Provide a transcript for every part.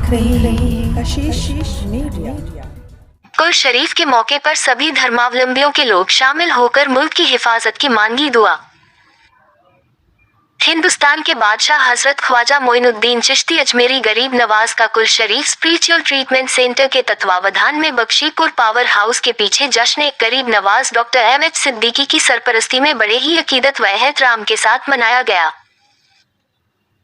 देख रही है कशिश मीडिया। कुल शरीफ के मौके पर सभी धर्मावलंबियों के लोग शामिल होकर मुल्क की हिफाजत की मांगी दुआ। हिंदुस्तान के बादशाह हजरत ख्वाजा मोइनुद्दीन चिश्ती अजमेरी गरीब नवाज का कुल शरीफ स्पिरिचुअल ट्रीटमेंट सेंटर के तत्वावधान में बख्शीपुर पावर हाउस के पीछे जश्न गरीब नवाज डॉक्टर एमएच सिद्दीकी की सरपरस्ती में बड़े ही अकीदत व एहतराम के साथ मनाया गया।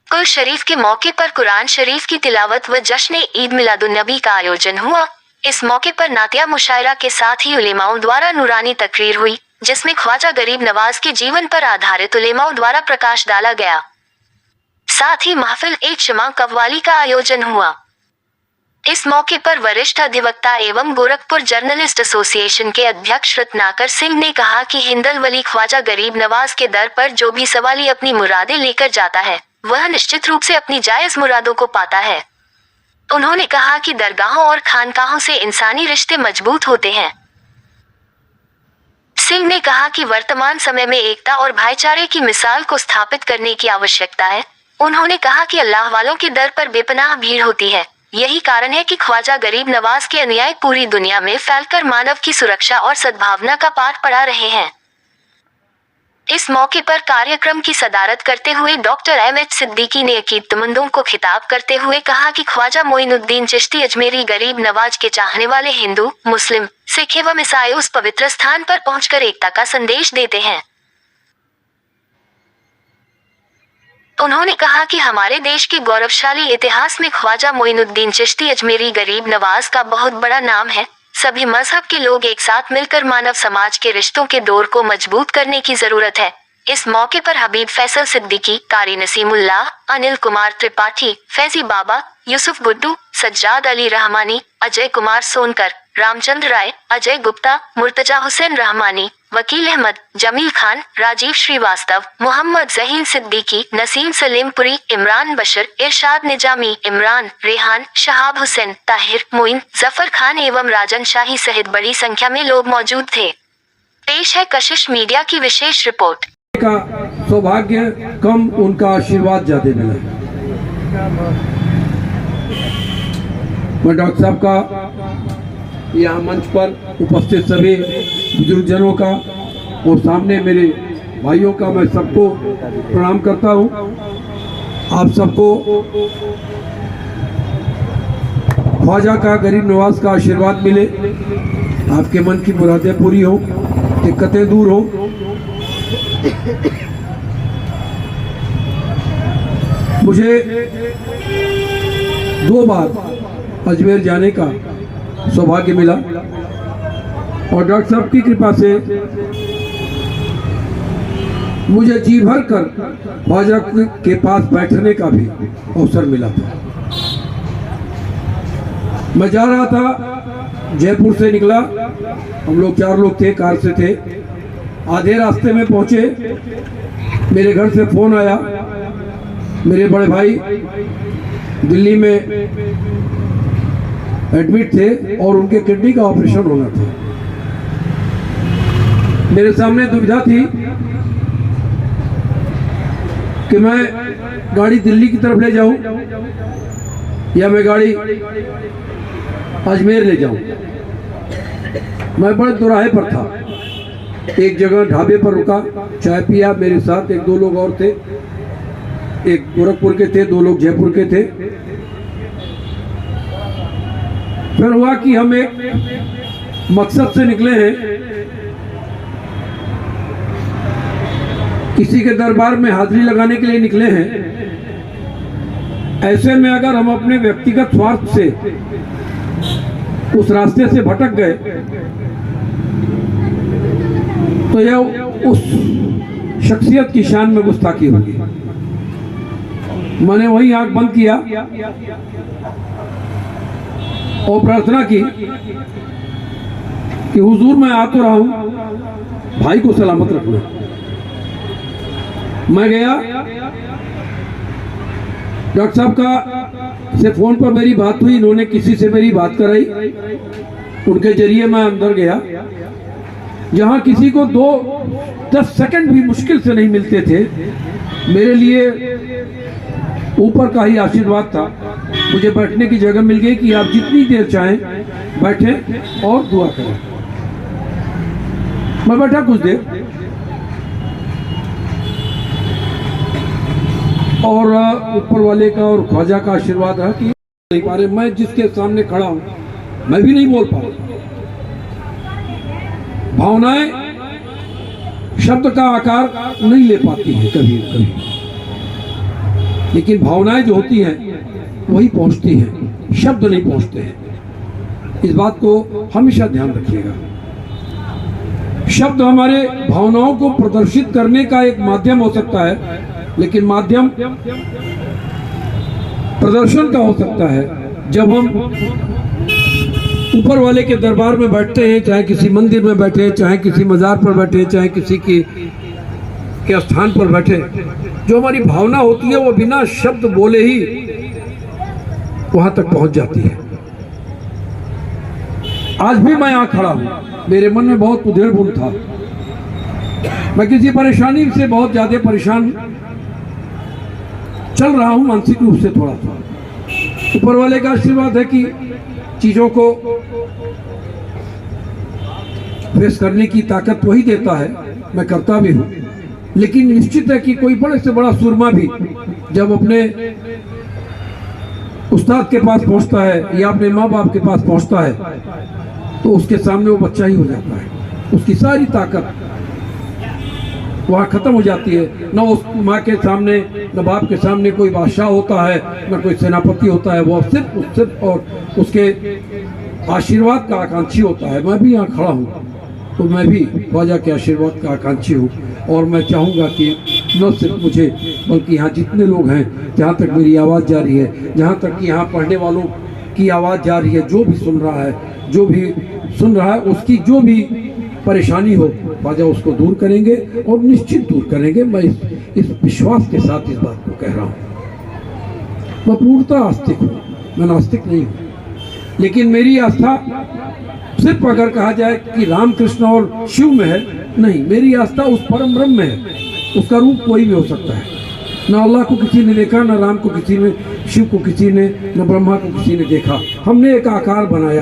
कुल शरीफ के मौके पर कुरान शरीफ की तिलावत व जश्न ईद मिलादुन्नबी का आयोजन हुआ। इस मौके पर नातिया मुशायरा के साथ ही उलेमाओं द्वारा नूरानी तकरीर हुई, जिसमें ख्वाजा गरीब नवाज के जीवन पर आधारित उलेमाओं द्वारा प्रकाश डाला गया। साथ ही महफिल एक शमा कव्वाली का आयोजन हुआ। इस मौके पर वरिष्ठ अधिवक्ता एवं गोरखपुर जर्नलिस्ट एसोसिएशन के अध्यक्ष रत्नाकर सिंह ने कहा कि हिंदल वली ख्वाजा गरीब नवाज के दर पर जो भी सवाली अपनी मुरादें लेकर जाता है, वह निश्चित रूप से अपनी जायज मुरादों को पाता है। उन्होंने कहा कि दरगाहों और खानकाहों से इंसानी रिश्ते मजबूत होते हैं। सिंह ने कहा कि वर्तमान समय में एकता और भाईचारे की मिसाल को स्थापित करने की आवश्यकता है। उन्होंने कहा कि अल्लाह वालों के दर पर बेपनाह भीड़ होती है। यही कारण है कि ख्वाजा गरीब नवाज के अनुयायी पूरी दुनिया में फैलकर मानव की सुरक्षा और सद्भावना का पाठ पढ़ा रहे हैं। इस मौके पर कार्यक्रम की सदारत करते हुए डॉक्टर एमएच सिद्दीकी ने अकीदतमंदों को खिताब करते हुए कहा कि ख्वाजा मोइनुद्दीन चिश्ती अजमेरी गरीब नवाज के चाहने वाले हिंदू, मुस्लिम, सिख एवं ईसाई उस पवित्र स्थान पर पहुंचकर एकता का संदेश देते हैं। उन्होंने कहा कि हमारे देश के गौरवशाली इतिहास में ख्वाजा मोइनुद्दीन चिश्ती अजमेरी गरीब नवाज का बहुत बड़ा नाम है। सभी मजहब के लोग एक साथ मिलकर मानव समाज के रिश्तों के डोर को मजबूत करने की जरूरत है। इस मौके पर हबीब फैसल सिद्दीकी, कारी नसीमुल्लाह, अनिल कुमार त्रिपाठी, फैजी बाबा, यूसुफ गुड्डू, सज्जाद अली रहमानी, अजय कुमार सोनकर, रामचंद्र राय, अजय गुप्ता, मुर्तजा हुसैन रहमानी, वकील अहमद, जमील खान, राजीव श्रीवास्तव, मोहम्मद जहीन सिद्दीकी, नसीम सलीमपुरी, इमरान बशर, इरशाद निजामी, इमरान, रेहान, शहाब हुसैन, ताहिर, मोइन, जफर खान एवं राजन शाही सहित बड़ी संख्या में लोग मौजूद थे। पेश है कशिश मीडिया की विशेष रिपोर्ट। का सौभाग्य कम, उनका आशीर्वाद ज्यादा मिला। मैं डॉक्टर साहब का यहाँ मंच पर उपस्थित सभी बुजुर्गजनों का और सामने मेरे भाइयों का मैं सबको प्रणाम करता हूँ। आप सबको ख्वाजा का गरीब नवाज का आशीर्वाद मिले, आपके मन की मुरादें पूरी हो, दिक्कतें दूर हो। मुझे 2 बार अजमेर जाने का सौभाग्य मिला और डॉक्टर साहब की कृपा से मुझे जी भर कर ख्वाजा के पास बैठने का भी अवसर मिला था। मैं जा रहा था, जयपुर से निकला, हम लोग 4 लोग थे, कार से थे। आधे रास्ते में पहुंचे, मेरे घर से फोन आया, मेरे बड़े भाई दिल्ली में एडमिट थे और उनके किडनी का ऑपरेशन होना था। मेरे सामने दुविधा थी कि मैं गाड़ी दिल्ली की तरफ ले जाऊं या मैं गाड़ी अजमेर ले जाऊं। मैं बड़े दोराहे पर था, एक जगह ढाबे पर रुका, चाय पिया। मेरे साथ 1-2 लोग और थे, एक गोरखपुर के थे, 2 लोग जयपुर के थे। फिर हुआ कि हम एक मकसद से निकले हैं, किसी के दरबार में हाजिरी लगाने के लिए निकले हैं। ऐसे में अगर हम अपने व्यक्तिगत स्वार्थ से उस रास्ते से भटक गए तो यह उस शख्सियत की शान में गुस्ताखी होगी। मैंने वही आंख बंद किया और प्रार्थना की कि हुजूर मैं आ तो रहा हूं, भाई को सलामत रखना। मैं गया, डॉक्टर साहब का से फोन पर मेरी बात हुई, इन्होंने किसी से मेरी बात कराई, उनके जरिए मैं अंदर गया। जहां किसी को 2-10 सेकंड भी मुश्किल से नहीं मिलते थे, मेरे लिए ऊपर का ही आशीर्वाद था। मुझे बैठने की जगह मिल गई कि आप जितनी देर चाहें बैठें और दुआ करें। मैं बैठा कुछ देर और ऊपर वाले का और ख्वाजा का आशीर्वाद रहा कि नहीं पा रहे, मैं जिसके सामने खड़ा हूं मैं भी नहीं बोल पा रहा। भावनाएं शब्द का आकार नहीं ले पाती हैं कभी कभी, लेकिन भावनाएं जो होती हैं वही पहुंचती हैं, शब्द नहीं पहुंचते हैं। इस बात को हमेशा ध्यान रखिएगा। शब्द हमारे भावनाओं को प्रदर्शित करने का एक माध्यम हो सकता है, लेकिन माध्यम प्रदर्शन का हो सकता है जब हम ऊपर वाले के दरबार में बैठते हैं, चाहे किसी मंदिर में बैठे, चाहे किसी मजार पर बैठे, चाहे किसी के स्थान पर बैठे। जो हमारी भावना होती है वो बिना शब्द बोले ही वहां तक पहुंच जाती है। आज भी मैं यहां खड़ा हूं, मेरे मन में बहुत उधेड़-बुन था। मैं किसी परेशानी से बहुत ज्यादा परेशान चल रहा हूं, मानसिक रूप से थोड़ा सा। ऊपर वाले का आशीर्वाद है कि चीजों को फेस करने की ताकत वही देता है, मैं करता भी हूं। लेकिन निश्चित है कि कोई बड़े से बड़ा सुरमा भी जब अपने उस्ताद के पास पहुंचता है या अपने माँ बाप के पास पहुंचता है तो उसके सामने वो बच्चा ही हो जाता है। उसकी सारी ताकत वहाँ खत्म हो जाती है। न उस माँ के सामने न बाप के सामने कोई बादशाह होता है, न कोई सेनापति होता है। वो सिर्फ और उसके आशीर्वाद का आकांक्षी होता है। मैं भी यहाँ खड़ा हूँ तो मैं भी ख्वाजा के आशीर्वाद का आकांक्षी हूँ, और मैं चाहूँगा कि न सिर्फ मुझे बल्कि यहाँ जितने लोग हैं, जहाँ तक मेरी आवाज़ जा रही है, जहाँ तक कि यहाँ पढ़ने वालों की आवाज़ जा रही है, जो भी सुन रहा है, जो भी सुन रहा है, उसकी जो भी परेशानी हो ख्वाजा उसको दूर करेंगे और निश्चित दूर करेंगे। मैं इस विश्वास के साथ इस बात को कह रहा हूँ। मैं पूर्णतः आस्तिक हूँ, मैं नास्तिक नहीं हूँ। लेकिन मेरी आस्था सिर्फ अगर कहा जाए कि रामकृष्ण और शिव में है, नहीं, मेरी आस्था उस परम ब्रह्म में है। उसका रूप कोई भी हो सकता है। न अल्लाह को किसी ने देखा, न राम को किसी ने, शिव को किसी ने, न ब्रह्मा को किसी ने देखा। हमने एक आकार बनाया।